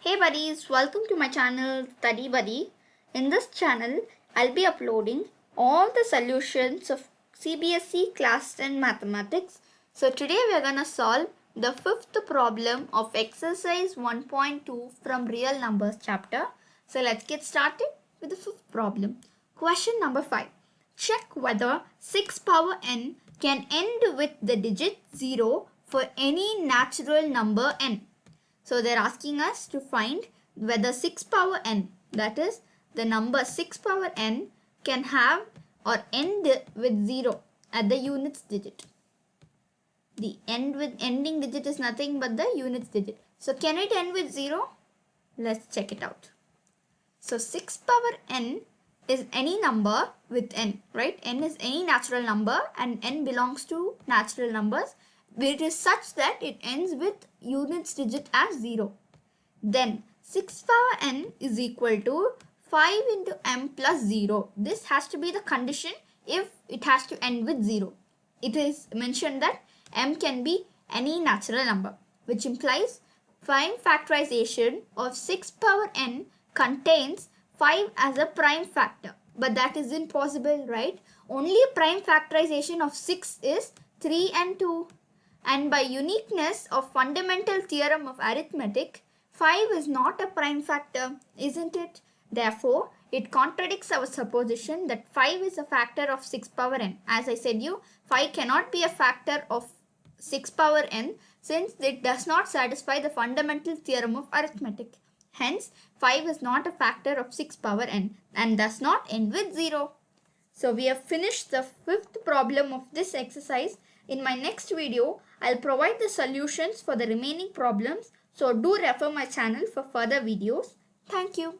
Hey buddies, welcome to my channel Study Buddy. In this channel, I'll be uploading all the solutions of CBSE Class 10 Mathematics. So today we are going to solve the fifth problem of exercise 1.2 from Real Numbers chapter. So let's get started with the fifth problem. Question number 5. Check whether 6 power n can end with the digit 0 for any natural number n. So they're asking us to find whether 6 power n, that is the number 6 power n, can have or end with 0 at the units digit. The ending digit is nothing but the units digit. So can it end with 0? Let's check it out. So 6 power n is any number with n, right? N is any natural number and n belongs to natural numbers. It is such that it ends with units digit as 0. Then 6 power n is equal to 5 into m plus 0. This has to be the condition if it has to end with 0. It is mentioned that m can be any natural number, which implies prime factorization of 6 power n contains 5 as a prime factor. But that isn't possible, right? Only prime factorization of 6 is 3 and 2. And by uniqueness of fundamental theorem of arithmetic, 5 is not a prime factor, isn't it? Therefore, it contradicts our supposition that 5 is a factor of 6 power n. As I said 5 cannot be a factor of 6 power n since it does not satisfy the fundamental theorem of arithmetic. Hence, 5 is not a factor of 6 power n and does not end with 0. So we have finished the fifth problem of this exercise. In my next video, I'll provide the solutions for the remaining problems. So do refer my channel for further videos. Thank you.